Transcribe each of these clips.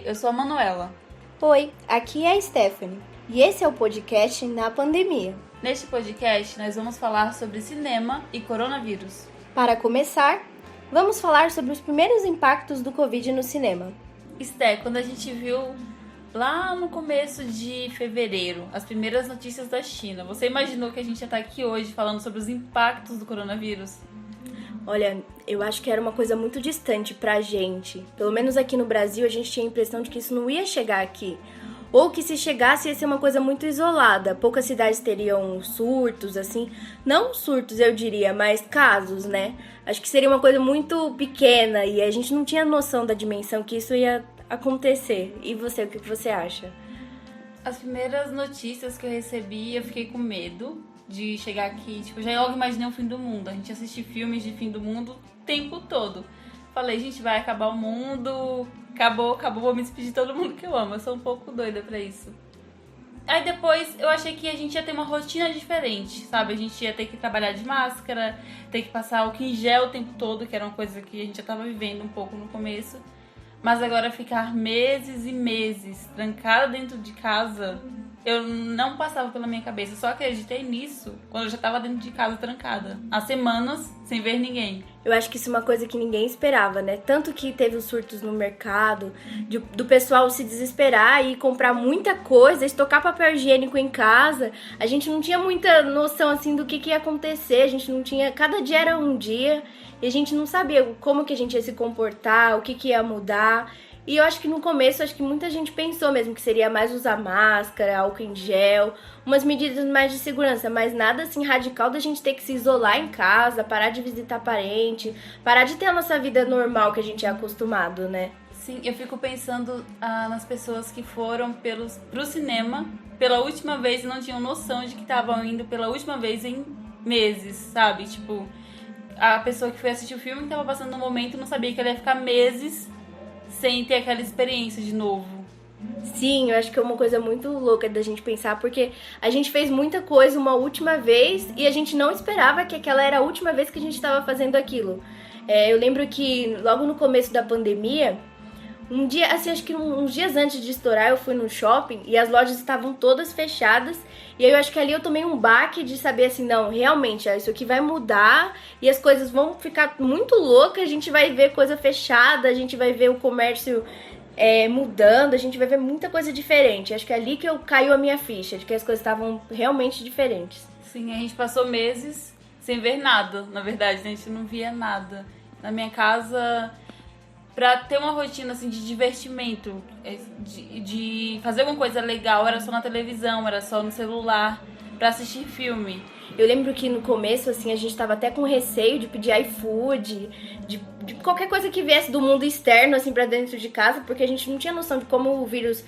eu sou a Manuela. Oi, aqui é a Stephanie e esse é o podcast Na Pandemia. Neste podcast, nós vamos falar sobre cinema e coronavírus. Para começar, vamos falar sobre os primeiros impactos do Covid no cinema. Esté, quando a gente viu lá no começo de fevereiro as primeiras notícias da China, você imaginou que a gente ia estar aqui hoje falando sobre os impactos do coronavírus? Olha, eu acho que era uma coisa muito distante pra gente. Pelo menos aqui no Brasil, a gente tinha a impressão de que isso não ia chegar aqui. Ou que se chegasse ia ser uma coisa muito isolada. Poucas cidades teriam surtos, assim. Não surtos, eu diria, mas casos, né? Acho que seria uma coisa muito pequena e a gente não tinha noção da dimensão que isso ia acontecer. E você, o que você acha? As primeiras notícias que eu recebi, eu fiquei com medo de chegar aqui, tipo, já logo imaginei o fim do mundo. A gente assiste filmes de fim do mundo o tempo todo. Falei, gente, vai acabar o mundo, acabou, vou me despedir de todo mundo que eu amo. Eu sou um pouco doida pra isso. Aí depois eu achei que a gente ia ter uma rotina diferente, sabe? A gente ia ter que trabalhar de máscara, ter que passar álcool em gel o tempo todo, que era uma coisa que a gente já tava vivendo um pouco no começo. Mas agora ficar meses e meses trancada dentro de casa, eu não passava pela minha cabeça. Só acreditei nisso quando eu já tava dentro de casa trancada. Há semanas, sem ver ninguém. Eu acho que isso é uma coisa que ninguém esperava, né? Tanto que teve os surtos no mercado, do pessoal se desesperar e comprar muita coisa, estocar papel higiênico em casa. A gente não tinha muita noção, assim, do que ia acontecer. A gente não tinha... Cada dia era um dia e a gente não sabia como que a gente ia se comportar, o que ia mudar. E eu acho que no começo, acho que muita gente pensou mesmo que seria mais usar máscara, álcool em gel, umas medidas mais de segurança, mas nada assim radical da gente ter que se isolar em casa, parar de visitar parente, parar de ter a nossa vida normal que a gente é acostumado, né? Sim, eu fico pensando nas pessoas que foram pro cinema pela última vez e não tinham noção de que estavam indo pela última vez em meses, sabe? Tipo, a pessoa que foi assistir o filme que tava passando no momento não sabia que ela ia ficar meses sem ter aquela experiência de novo. Sim, eu acho que é uma coisa muito louca da gente pensar, porque a gente fez muita coisa uma última vez e a gente não esperava que aquela era a última vez que a gente estava fazendo aquilo. Eu lembro que logo no começo da pandemia, um dia, assim, acho que uns dias antes de estourar, eu fui no shopping e as lojas estavam todas fechadas. E aí eu acho que ali eu tomei um baque de saber assim, não, realmente, isso aqui vai mudar e as coisas vão ficar muito loucas, a gente vai ver coisa fechada, a gente vai ver o comércio mudando, a gente vai ver muita coisa diferente. Acho que é ali que caiu a minha ficha, de que as coisas estavam realmente diferentes. Sim, a gente passou meses sem ver nada, na verdade, a gente não via nada. Na minha casa, pra ter uma rotina assim de divertimento, de fazer alguma coisa legal, era só na televisão, era só no celular, pra assistir filme. Eu lembro que no começo, assim, a gente tava até com receio de pedir iFood, de qualquer coisa que viesse do mundo externo, assim, pra dentro de casa, porque a gente não tinha noção de como o vírus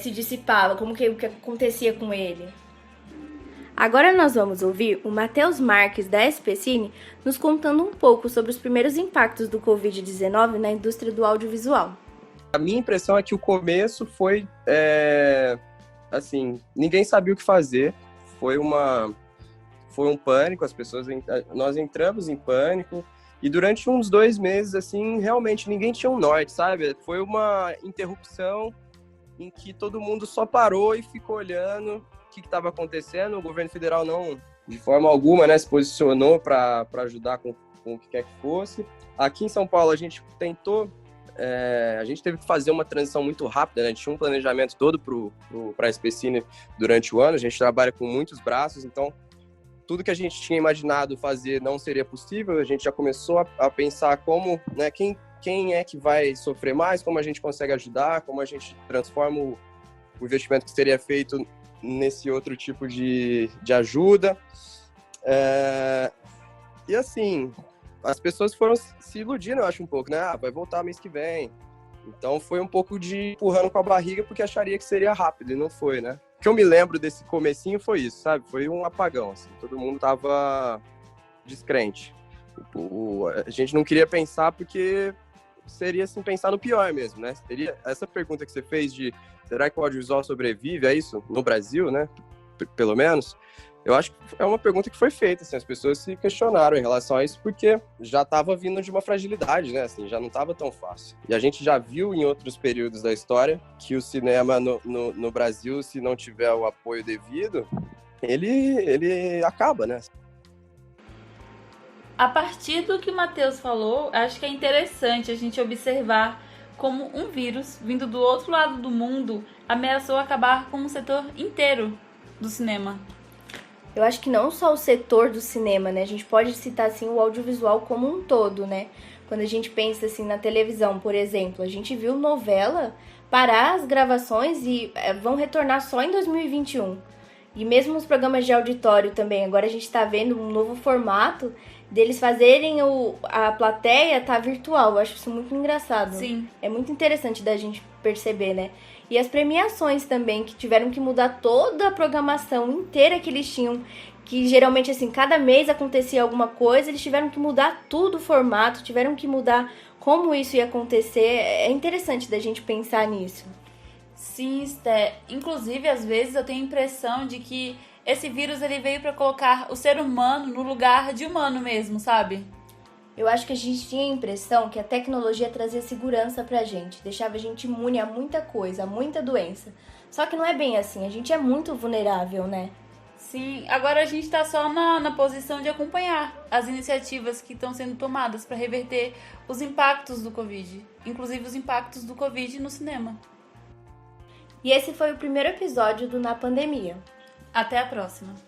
se dissipava, o que acontecia com ele. Agora nós vamos ouvir o Matheus Marques, da SPCine, nos contando um pouco sobre os primeiros impactos do Covid-19 na indústria do audiovisual. A minha impressão é que o começo foi, assim, ninguém sabia o que fazer, foi um pânico, nós entramos em pânico, e durante uns 2 meses, assim, realmente ninguém tinha um norte, sabe? Foi uma interrupção em que todo mundo só parou e ficou olhando o que estava acontecendo. O governo federal não, de forma alguma, né, se posicionou para ajudar com o que quer que fosse. Aqui em São Paulo, a gente tentou, a gente teve que fazer uma transição muito rápida, né? A gente tinha um planejamento todo para a SPCine durante o ano, a gente trabalha com muitos braços, então tudo que a gente tinha imaginado fazer não seria possível, a gente já começou a pensar como, né, quem é que vai sofrer mais, como a gente consegue ajudar, como a gente transforma o investimento que seria feito nesse outro tipo de ajuda. E assim, as pessoas foram se iludindo, eu acho, um pouco, né? Vai voltar mês que vem. Então foi um pouco de empurrando com a barriga, porque acharia que seria rápido, e não foi, né? O que eu me lembro desse comecinho foi isso, sabe? Foi um apagão, assim. Todo mundo tava descrente. A gente não queria pensar porque seria, assim, pensar no pior mesmo, né? Seria essa pergunta que você fez de será que o audiovisual sobrevive a isso no Brasil, né? Pelo menos. Eu acho que é uma pergunta que foi feita, assim, as pessoas se questionaram em relação a isso, porque já estava vindo de uma fragilidade, né, assim, já não estava tão fácil. E a gente já viu em outros períodos da história que o cinema no Brasil, se não tiver o apoio devido, ele acaba, né? A partir do que o Matheus falou, acho que é interessante a gente observar como um vírus vindo do outro lado do mundo ameaçou acabar com um setor inteiro do cinema. Eu acho que não só o setor do cinema, né? A gente pode citar, assim, o audiovisual como um todo, né? Quando a gente pensa, assim, na televisão, por exemplo, a gente viu novela parar as gravações e vão retornar só em 2021. E mesmo os programas de auditório também, agora a gente tá vendo um novo formato deles fazerem a plateia tá virtual. Eu acho isso muito engraçado. Sim. É muito interessante da gente perceber, né? E as premiações também, que tiveram que mudar toda a programação inteira que eles tinham, que geralmente, assim, cada mês acontecia alguma coisa, eles tiveram que mudar tudo o formato, tiveram que mudar como isso ia acontecer. É interessante da gente pensar nisso. Sim, Sté. Inclusive, às vezes eu tenho a impressão de que esse vírus ele veio para colocar o ser humano no lugar de humano mesmo, sabe? Eu acho que a gente tinha a impressão que a tecnologia trazia segurança pra gente, deixava a gente imune a muita coisa, a muita doença. Só que não é bem assim, a gente é muito vulnerável, né? Sim, agora a gente tá só na posição de acompanhar as iniciativas que estão sendo tomadas para reverter os impactos do Covid, inclusive os impactos do Covid no cinema. E esse foi o primeiro episódio do Na Pandemia. Até a próxima!